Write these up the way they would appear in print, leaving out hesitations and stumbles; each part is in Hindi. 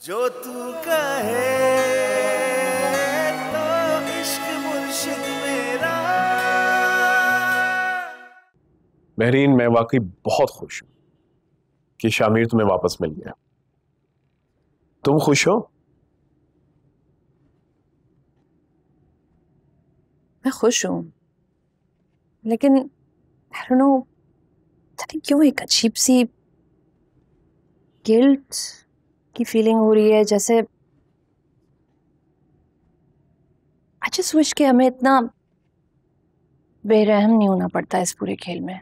जो तू कहे तो इश्क मुर्शिद मेरा। महरीन, मैं वाकई बहुत खुश हूं कि शामिर तुम्हें वापस मिल गया। तुम खुश हो? मैं खुश हूं, लेकिन I don't know, पता नहीं क्यों एक अजीब सी गिल्ट की फीलिंग हो रही है। जैसे आई जस्ट विश कि हमें इतना बेरहम नहीं होना पड़ता इस पूरे खेल में।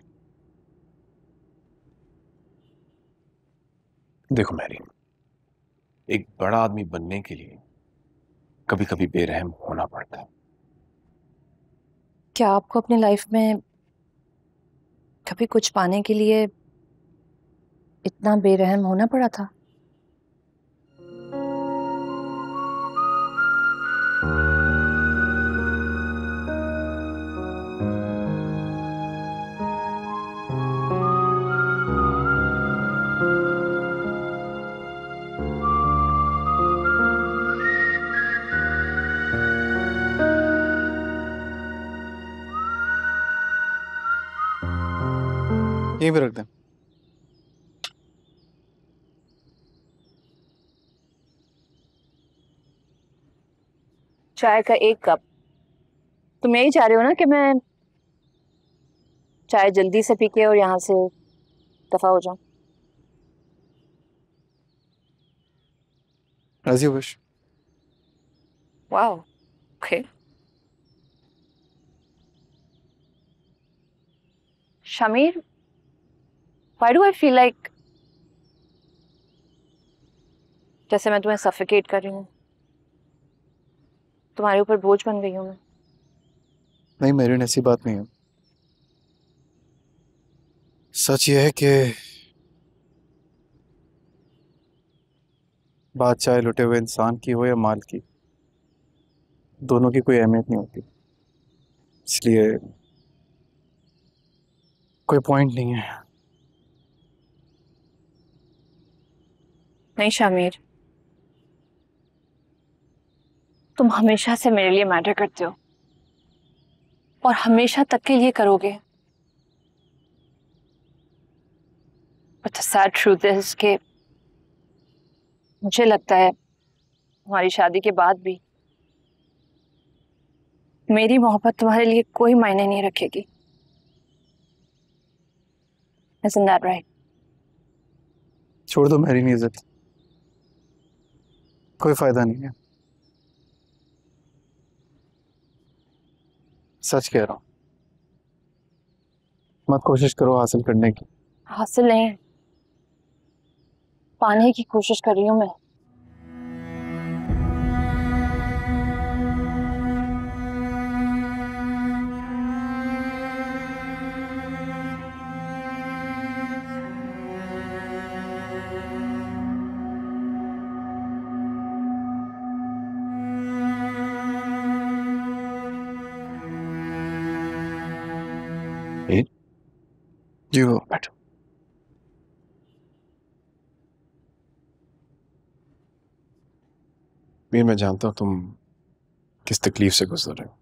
देखो महरीन, एक बड़ा आदमी बनने के लिए कभी कभी बेरहम होना पड़ता है। क्या आपको अपनी लाइफ में कभी कुछ पाने के लिए इतना बेरहम होना पड़ा था? यहीं पे रख दें। चाय का एक कप। तुम यही चाह रहे हो ना कि मैं चाय जल्दी से पी के और यहाँ से दफा हो जाऊं? As you wish. Wow, okay. Shamir, why do I feel like जैसे मैं तुम्हें सफोकेट कर रही हूँ, तुम्हारे ऊपर बोझ बन गई हूँ मैं? नहीं मेरी ऐसी बात नहीं है। सच ये है कि बात चाहे लुटे हुए इंसान की हो या माल की, दोनों की कोई अहमियत नहीं होती। इसलिए कोई पॉइंट नहीं है। नहीं शमीर, तुम हमेशा से मेरे लिए मैटर करते हो और हमेशा तक के लिए करोगे। But the sad truth is कि मुझे लगता है हमारी शादी के बाद भी मेरी मोहब्बत तुम्हारे लिए कोई मायने नहीं रखेगी। Isn't that right? छोड़ दो मेरी इज्जत, कोई फायदा नहीं है। सच कह रहा हूं, मत कोशिश करो हासिल करने की। हासिल नहीं, पाने की कोशिश कर रही हूँ मैं। जी हो बैठो। मीर, मैं जानता हूं तुम किस तकलीफ से गुजर रहे हो,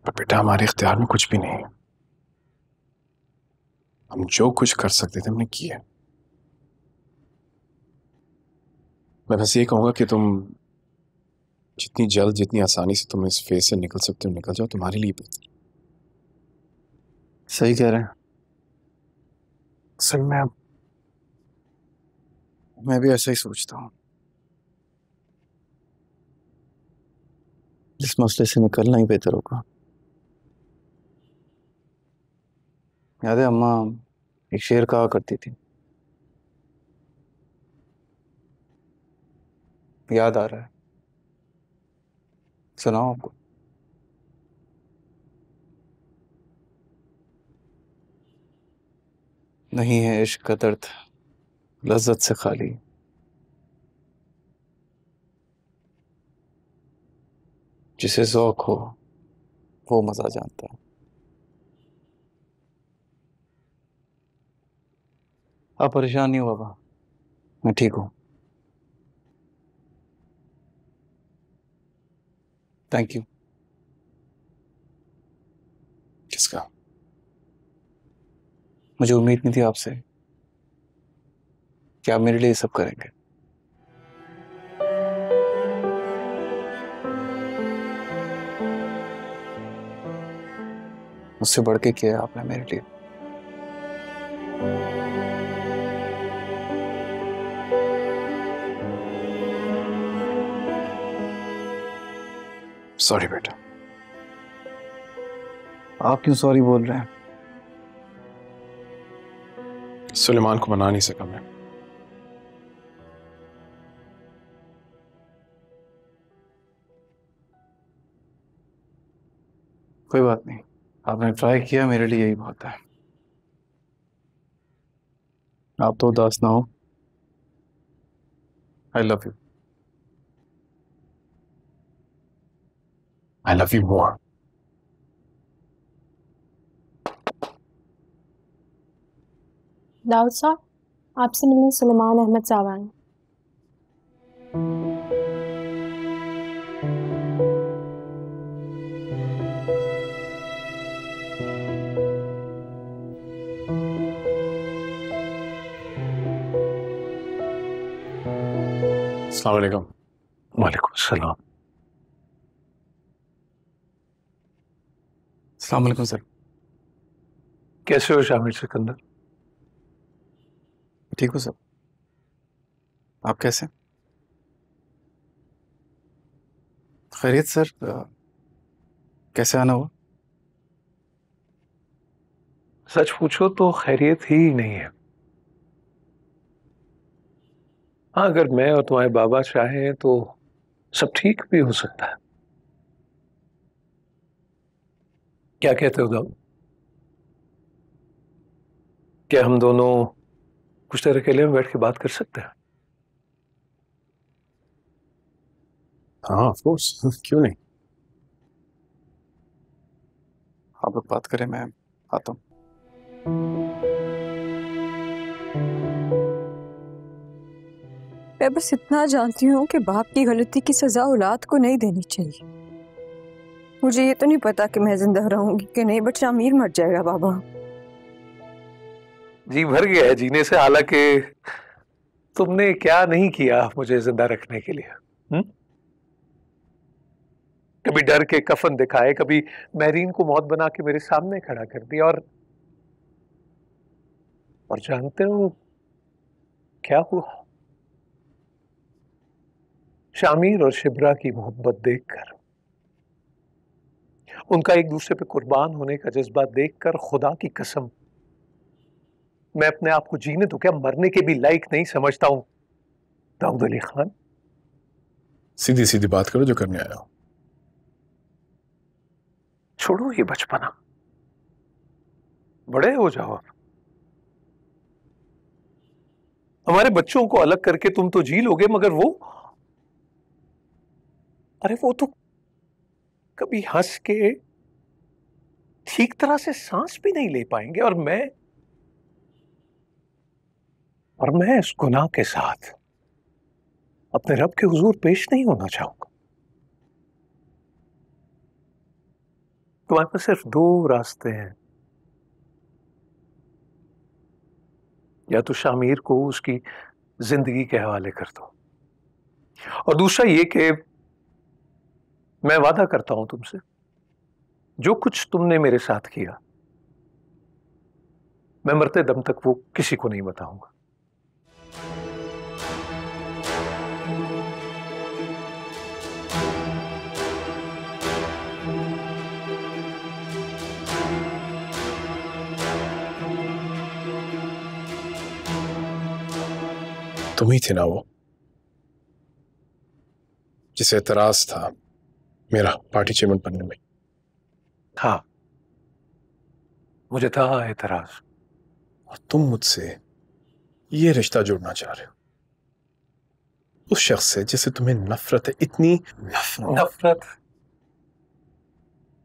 पर बेटा हमारे इख्तियार में कुछ भी नहीं है। हम जो कुछ कर सकते थे हमने किया। मैं बस ये कहूंगा कि तुम जितनी जल्द जितनी आसानी से तुम इस फेज से निकल सकते हो निकल जाओ, तुम्हारे लिए बेहतर। सही कह रहे हैं। असल में मैं भी ऐसा ही सोचता हूँ। इस मसले से निकलना ही बेहतर होगा। याद है अम्मा एक शेर कहा करती थी, याद आ रहा है, सुनाओ आपको। नहीं है इश्क का दर्द लज्जत से खाली, जिसे ज़ौक़ हो वो मजा जानता है। आप परेशान नहीं हो बाबा, मैं ठीक हूँ। Thank you. किसका? मुझे उम्मीद नहीं थी आपसे कि आप मेरे लिए ये सब करेंगे। मुझसे बढ़ के किया आपने मेरे लिए। सॉरी बेटा। आप क्यों सॉरी बोल रहे हैं? सुलेमान को मना नहीं सका मैं। कोई बात नहीं, आपने ट्राई किया, मेरे लिए यही बहुत है। आप तो उदास ना हो। I love you. I love you more. Dawood साहब, आपसे मिलने सुलेमान अहमद साहब आए। अस्सलाम वालेकुम। वालेकुम सलाम। अस्सलाम वालेकुम सर। कैसे हो शामिर सिकंदर? ठीक हो सर? आप कैसे? खैरियत सर? कैसे आना हुआ? सच पूछो तो खैरियत ही नहीं है। हाँ, अगर मैं और तुम्हारे बाबा चाहें तो सब ठीक भी हो सकता है। क्या कहते हो दाऊद? क्या हम दोनों कुछ देर अकेले में बैठ के बात कर सकते हैं? हाँ ऑफ कोर्स, क्यों नहीं। आप लोग बात करें, मैं आता हूँ। मैं बस इतना जानती हूँ कि बाप की गलती की सजा औलाद को नहीं देनी चाहिए। मुझे ये तो नहीं पता कि मैं जिंदा रहूंगी कि नहीं, बट शामिर मर जाएगा बाबा। जी भर गया है जीने से, हालांकि तुमने क्या नहीं किया मुझे जिंदा रखने के लिए। कभी डर के कफन दिखाए, कभी महरीन को मौत बना के मेरे सामने खड़ा कर दिया। और जानते हो क्या हुआ? शामिर और शिब्रा की मोहब्बत देखकर, उनका एक दूसरे पे कुर्बान होने का जज्बा देखकर, खुदा की कसम मैं अपने आप को जीने तो क्या मरने के भी लायक नहीं समझता हूं। दाऊद अली खान, सीधी सीधी बात करो जो करने आया हो। छोड़ो ये बचपना, बड़े हो जाओ। हमारे बच्चों को अलग करके तुम तो जी लोगे, मगर वो, अरे वो तो कभी हंस के ठीक तरह से सांस भी नहीं ले पाएंगे। और मैं इस गुनाह के साथ अपने रब के हुजूर पेश नहीं होना चाहूंगा। तुम्हारे पास सिर्फ दो रास्ते हैं, या तो शामिर को उसकी जिंदगी के हवाले कर दो, और दूसरा ये कि मैं वादा करता हूं तुमसे, जो कुछ तुमने मेरे साथ किया मैं मरते दम तक वो किसी को नहीं बताऊंगा। तुम ही थे ना वो जिसे एतराज था मेरा पार्टी चेयरमैन बनने में? हाँ, मुझे था एतराज। और तुम मुझसे ये रिश्ता जोड़ना चाह रहे हो उस शख्स से जिसे तुम्हें नफरत है, इतनी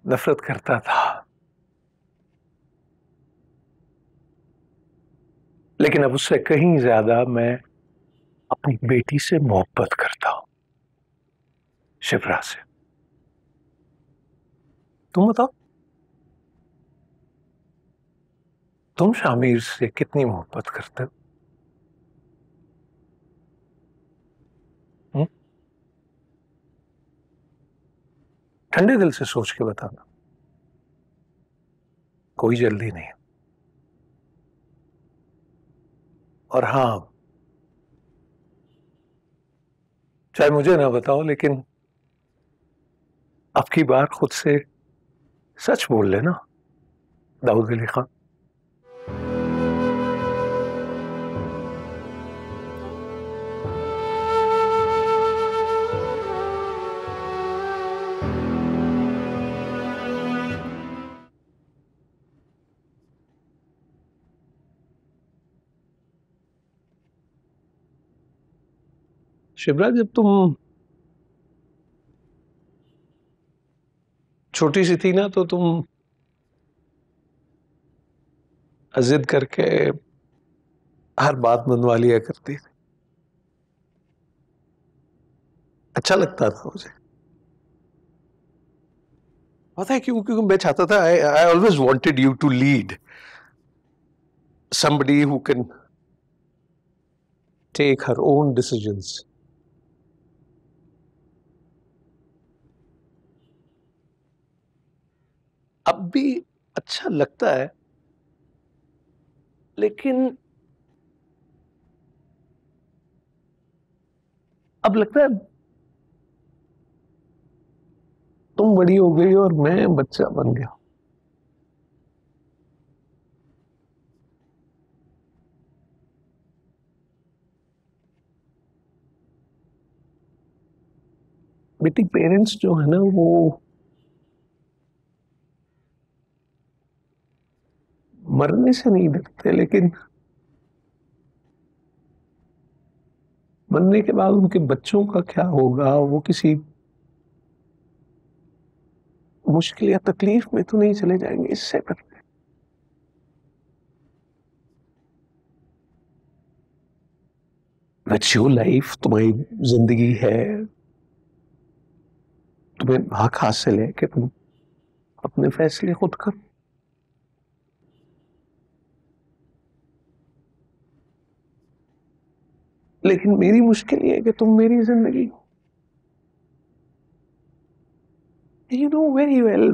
नफरत करता था। लेकिन अब उससे कहीं ज्यादा मैं अपनी बेटी से मोहब्बत करता हूं, शिप्रा से। तुम बताओ, तुम शामिर से कितनी मोहब्बत करते हो? ठंडे दिल से सोच के बताना, कोई जल्दी नहीं। और हां, चाहे मुझे ना बताओ, लेकिन अब की बार खुद से सच बोल लेना, दाऊद अली खान। शिप्रा, जब तुम छोटी सी थी ना, तो तुम जिद करके हर बात मनवा लिया करती थी। अच्छा लगता था मुझे। पता है क्यों? क्योंकि मैं चाहता था, I always wanted you to lead, somebody who can take her own decisions. अब भी अच्छा लगता है, लेकिन अब लगता है तुम बड़ी हो गई और मैं बच्चा बन गया। बेटी, पेरेंट्स जो है ना, वो मरने से नहीं डरते, लेकिन मरने के बाद उनके बच्चों का क्या होगा, वो किसी मुश्किल या तकलीफ में तो नहीं चले जाएंगे, इससे डरते। That's your life, तुम्हारी जिंदगी है, तुम्हें हक हासिल है कि तुम अपने फैसले खुद करो। लेकिन मेरी मुश्किल ये है कि तुम मेरी जिंदगी, you know very well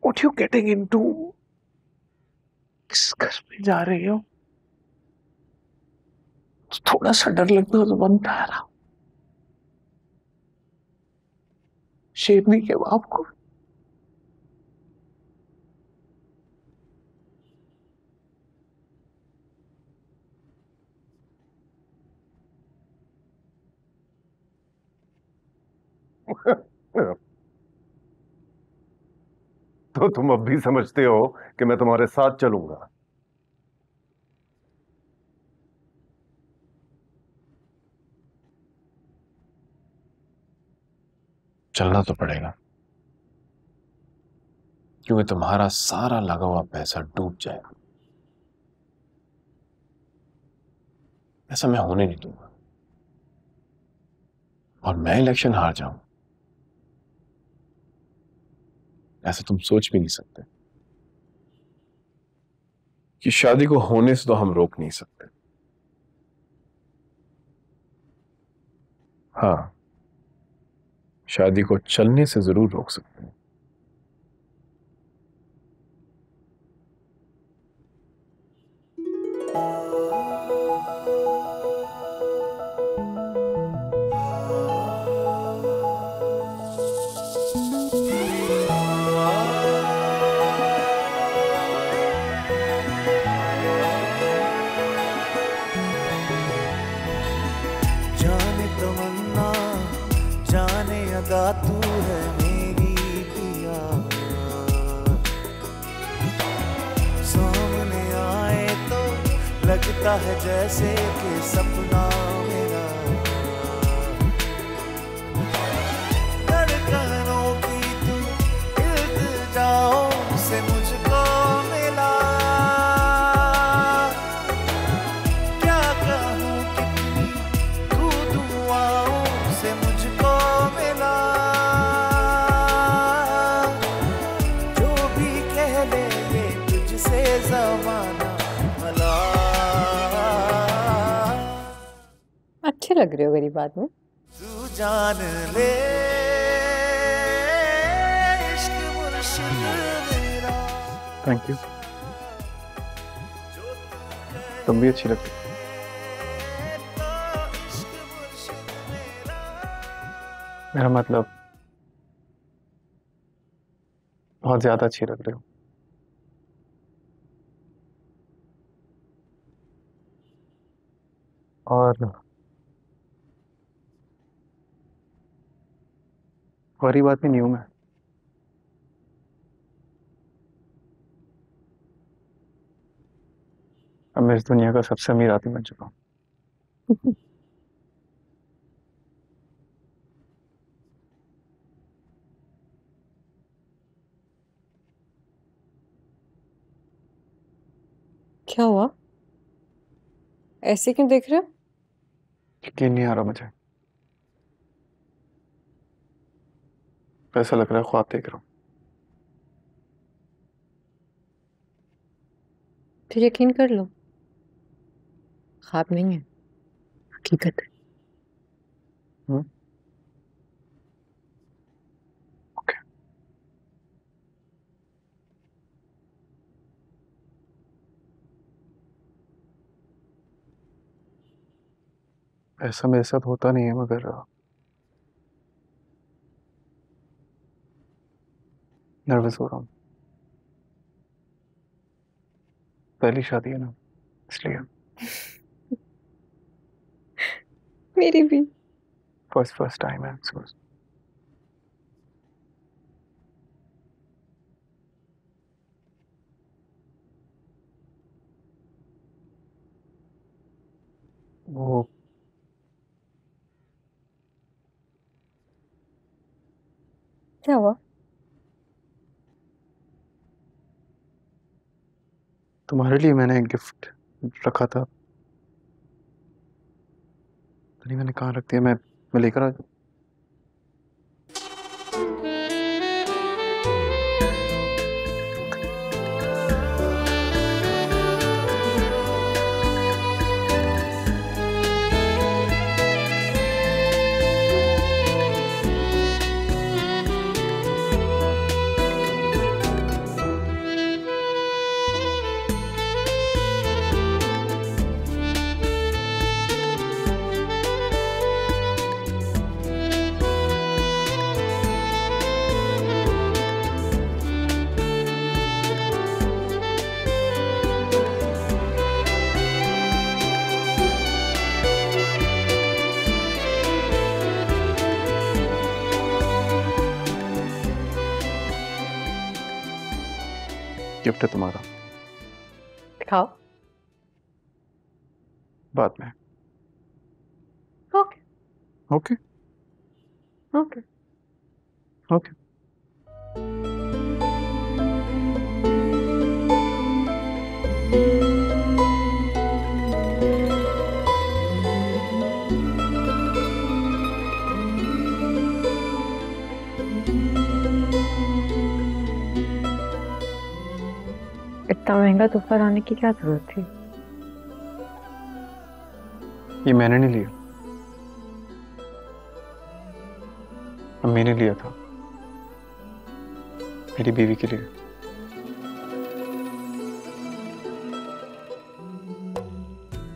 what you're getting into, किस घर में जा रहे हो। थोड़ा सा डर लगना तो बनता है ना, शेरनी के बाप को। तो तुम अब भी समझते हो कि मैं तुम्हारे साथ चलूंगा? चलना तो पड़ेगा, क्योंकि तुम्हारा सारा लगा हुआ पैसा डूब जाएगा। ऐसा मैं होने नहीं दूंगा, और मैं इलेक्शन हार जाऊं, ऐसा तुम सोच भी नहीं सकते। कि शादी को होने से तो हम रोक नहीं सकते। हाँ, शादी को चलने से जरूर रोक सकते हैं। जाने तमन्ना, जाने अदा, तू है मेरी पिया। सामने आए तो लगता है जैसे कि सपना मेरा। धड़कनों की तू इल्तिजाओं से मुझको मिला। लग रहे हो गरीब आदमी। तू जान ले इश्क मुर्शिद मेरा। थैंक यू, तुम भी अच्छी लगती। मेरा मतलब बहुत ज्यादा अच्छी लग रही हो। और गरीब आदमी नहीं हूं मैं। अब मैं इस दुनिया का सबसे अमीर आदमी बन चुका हूं। क्या हुआ, ऐसे क्यों देख रहे हो? यकीन नहीं आ रहा मुझे। ऐसा लग रहा है ख्वाब देख रहा हूं। फिर यकीन कर लो, ख्वाब नहीं है, हकीकत है। ओके। ऐसा मेरे साथ होता नहीं है, मगर नर्वस हो रहा हूँ। पहली शादी है ना, इसलिए। मेरी भी फर्स्ट टाइम है। वो क्या हुआ? तुम्हारे लिए मैंने एक गिफ्ट रखा था, नहीं मैंने कहाँ रख दिया। मैं लेकर आ जाऊँ? गिफ्ट है तुम्हारा, दिखाओ। बाद में। Okay okay okay. ओके। इतना महंगा तोहफा लाने की क्या जरूरत थी? ये मैंने नहीं लिया, अम्मी ने लिया था मेरी बीवी के लिए।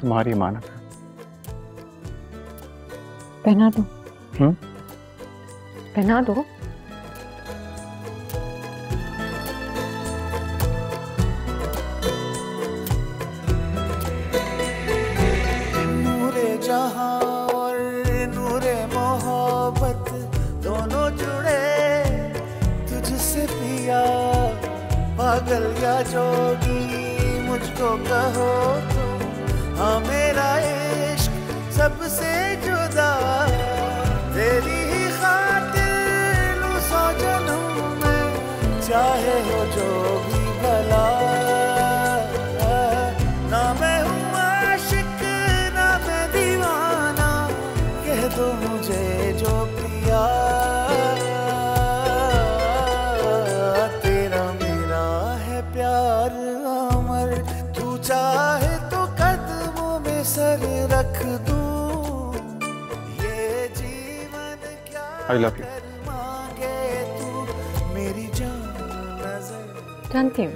तुम्हारी अमानत है। पहना दो। हम्म? पहना दो। नूरे जहां और नूरे मोहब्बत दोनों जुड़े तुझसे पिया, पागल या जोगी मुझको कहो तुम, हाँ मेरा इश्क सबसे जुदा, तेरी ही खातिर लूं सौ जन्म में, चाहे हो जो भी भला, ना मैं हूँ आशिक ना मैं दीवाना, कह दो मुझे जो पिया, तेरा मेरा है प्यार अमर, तू चाहे तो कदमों में सर रख दूं, आई लव यू। जानती हूँ,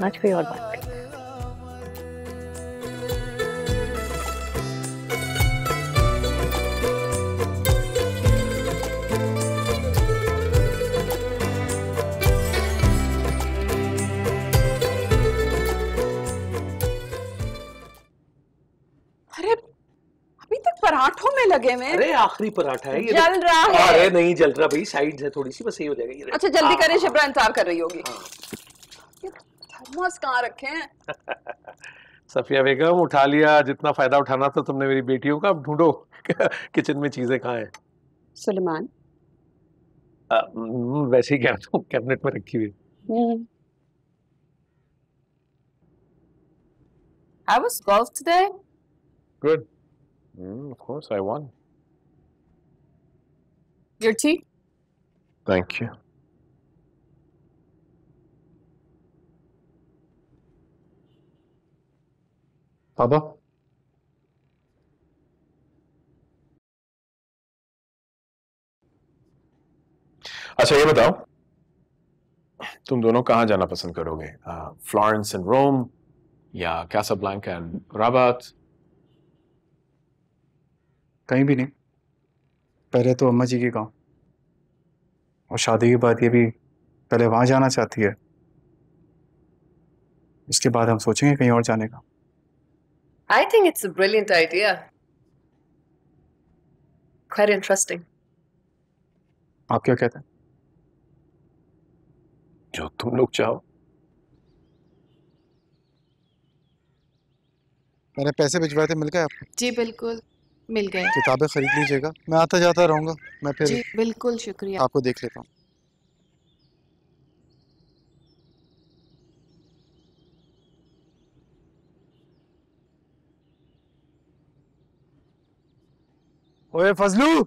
आज कोई और बात करते हैं। अरे अभी तक पराठों में लगे हुए हैं। अरे आखिरी पराठा है ये। जल रहा है। अरे नहीं जल रहा भाई, साइड है थोड़ी सी, बस यही हो जाएगा ये। अच्छा जल्दी करें, शिप्रा इंतजार कर रही होगी। ये थर्मस कहाँ रखे हैं? सफिया बेगम उठा लिया, जितना फायदा उठाना था तुमने मेरी बेटियों का। अब ढूंढो किचन में चीजें कहाँ हैं। सुलेमान वैसे ही कह रहा हूँ, कैबिनेट में रखी हुई। How was golf today? Good. Of course, I won. Your tea? Thank you. पापा अच्छा ये बताओ, तुम दोनों कहाँ जाना पसंद करोगे? फ्लोरेंस एंड रोम या कैसाब्लांका एंड राबात? कहीं भी नहीं। पहले तो अम्मा जी के गांव, और शादी के बाद ये भी पहले वहां जाना चाहती है। इसके बाद हम सोचेंगे कहीं और जाने का। I think it's a brilliant idea. Quite interesting. आप क्या कहते हैं? जो तुम लोग चाहो। मैंने पैसे भिजवाए थे, मिल गए आपको? जी बिल्कुल मिल गए। किताबें खरीद लीजिएगा, मैं आता जाता रहूंगा। मैं फिर जी बिल्कुल, शुक्रिया। आपको देख लेता हूँ। ओए फजलू,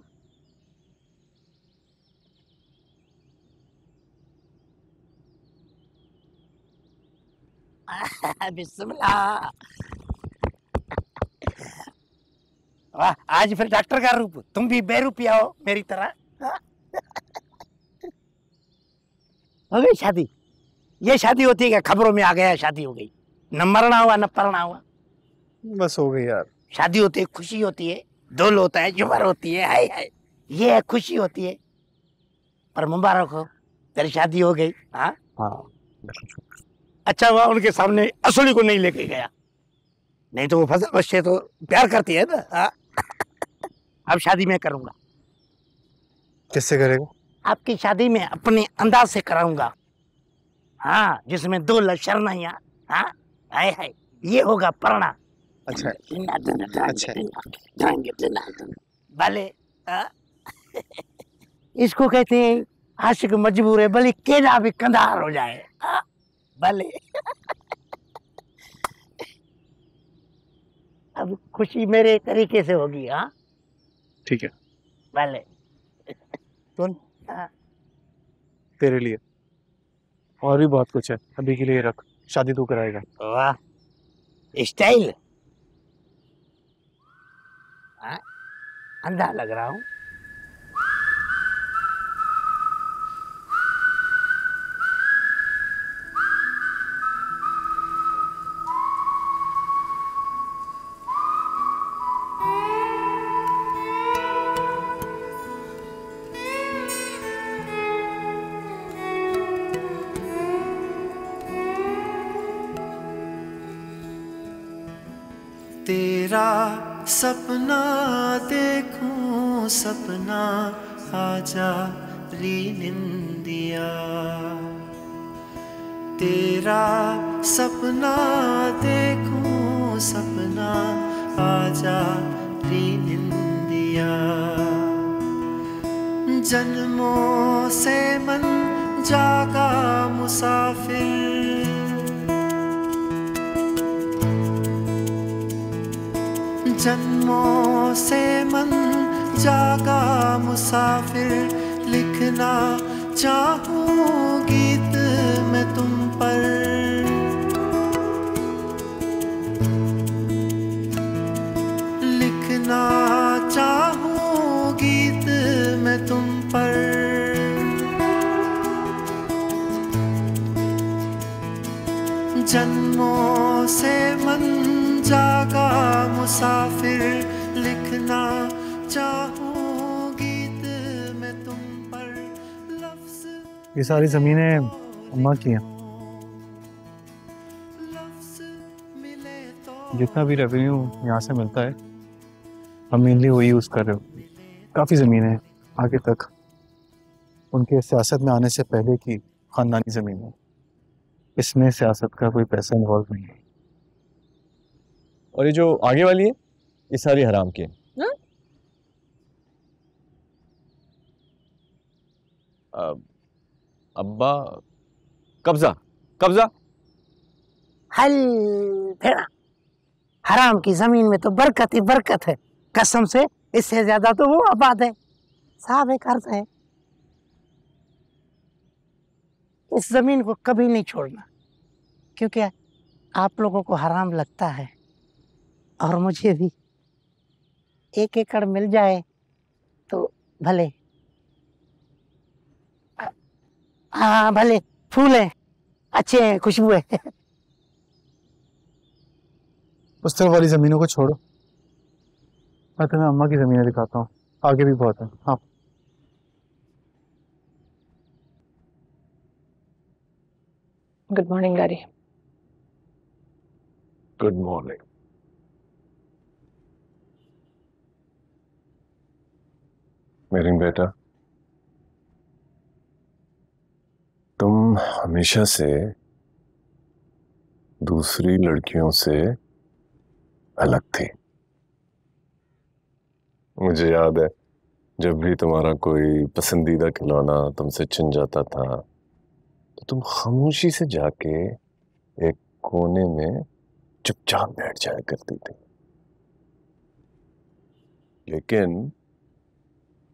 बिस्मिल्लाह। वाह, आज फिर डॉक्टर का रूप। तुम भी बेरूपिया हो मेरी तरह। हो गई शादी? ये शादी होती है क्या? खबरों में आ गया शादी हो गई। न मरना हुआ न परना हुआ, बस हो गई यार। शादी होती है, खुशी होती है, धोल होता है, जुमर होती है, हाय हाय, ये है खुशी होती है। पर मुबारक हो, तेरी शादी हो गई। हाँ हाँ, अच्छा हुआ उनके सामने असली को नहीं लेके गया, नहीं तो वो फजल बच्चे तो प्यार करती है ना। हाँ? अब शादी मैं करूंगा। किससे करेगा? आपकी शादी में अपने अंदाज से कराऊंगा। हाँ, जिसमें दो लशरनाइयाँ। हाँ हाय हाय, ये होगा परना। अच्छा अच्छा, भले इसको कहते हैं आशिक मजबूर है, भले केला भी कंधार हो जाए। भले अब खुशी मेरे तरीके से होगी। हाँ ठीक है। भले सुन, तेरे लिए और भी बहुत कुछ है, अभी के लिए रख। शादी तू कराएगा। वाह, स्टाइल। अंधा लग रहा हूँ। तेरा सपना देखूं, सपना आजा री निंदिया। तेरा सपना देखूं, सपना आजा री निंदिया। जन्मों से मन जागा मुसाफिर, जन्मों से मन जागा मुसाफिर। लिखना चाहूं गीत मैं तुम पर, लिखना चाहूं से मन जागा मुसाफिर लिखना चाहूं गीत में तुम पर लफ्ज। ये सारी जमीनें अम्मा की हैं। जितना भी रेवेन्यू यहाँ से मिलता है हम मेनली वो यूज कर रहे हो। काफी जमीनें आगे तक उनके सियासत में आने से पहले की खानदानी जमीन है। इसमें सियासत का कोई पैसा इन्वॉल्व नहीं है। और ये जो आगे वाली है ये सारी हराम की है। अब्बा कब्जा कब्जा हल फेरा। हराम की जमीन में तो बरकत ही बरकत है। कसम से इससे ज्यादा तो वो आबाद है। साहब एक अर्ज है, इस जमीन को कभी नहीं छोड़ना, क्योंकि आप लोगों को हराम लगता है और मुझे भी। 1 एकड़ मिल जाए तो भले। हाँ भले, फूल है, अच्छे हैं, खुशबू है। उस तरफ वाली जमीनों को छोड़ो, मैं तुम्हें अम्मा की जमीनें दिखाता हूँ। आगे भी बहुत है। हाँ good morning daddy. Good morning. मेरी बेटा, तुम हमेशा से दूसरी लड़कियों से अलग थी। मुझे याद है जब भी तुम्हारा कोई पसंदीदा खिलौना तुमसे छिन जाता था तो तुम खामोशी से जाके एक कोने में चुपचाप बैठ जाया करती थी। लेकिन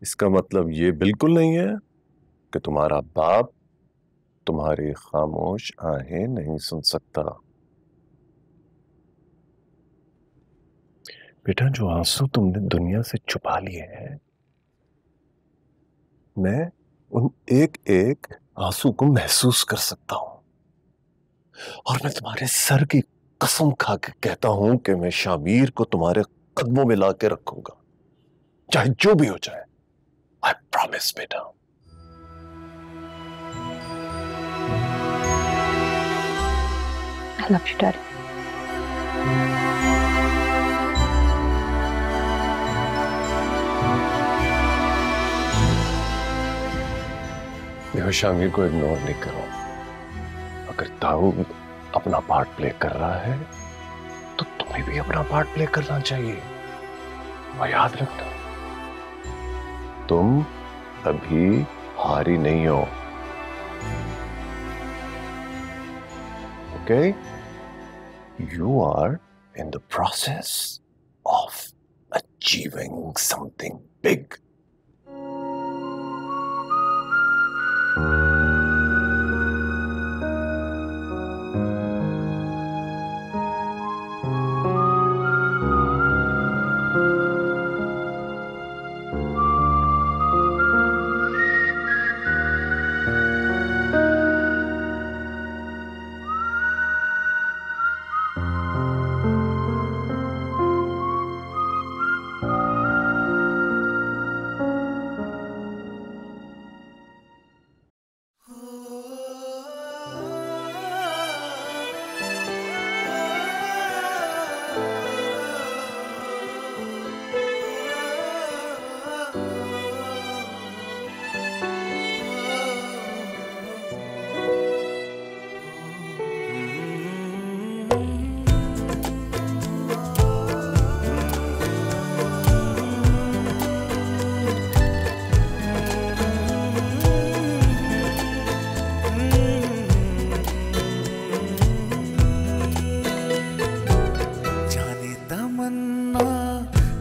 इसका मतलब ये बिल्कुल नहीं है कि तुम्हारा बाप तुम्हारी खामोश आहें नहीं सुन सकता। बेटा, जो आंसू तुमने दुनिया से छुपा लिए हैं, मैं उन एक एक आंसू को महसूस कर सकता हूं। और मैं तुम्हारे सर की कसम खा के कहता हूं कि मैं शामीर को तुम्हारे कदमों में ला के रखूंगा, चाहे जो भी हो जाए। आई प्रॉमिस बेटा। आई लव यू डैडी। देखो, शामीर को इग्नोर नहीं करो। अगर दाऊद अपना पार्ट प्ले कर रहा है तो तुम्हें भी अपना पार्ट प्ले करना चाहिए। और याद रखना, तुम अभी हारी नहीं हो। Okay? You are in the process of achieving something big.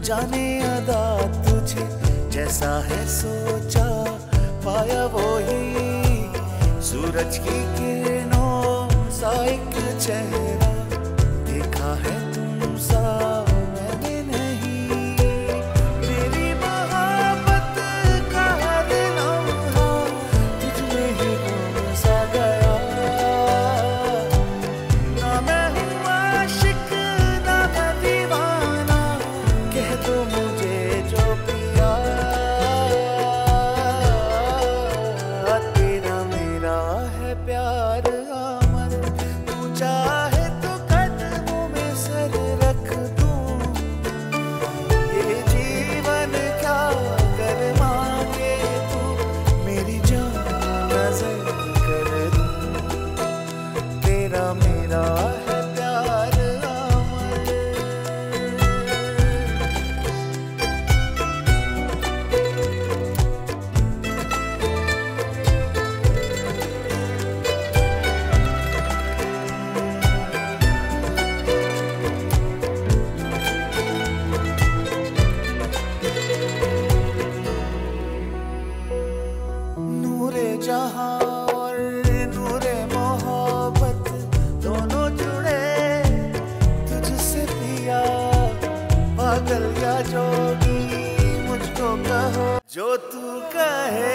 जाने अदा तुझे जैसा है सोचा पाया वो ही सूरज की किरणों सा एक चेहरा देखा है तुम सा मैंने नहीं। मेरी मोहब्बत का हर लम्हा तुझमें ही गुम सा गया। ना मैं हूँ जहां और नूरे मोहब्बत दोनों जुड़े तुझसे पिया, पागल या जोगी मुझको कहो, जो तू कहे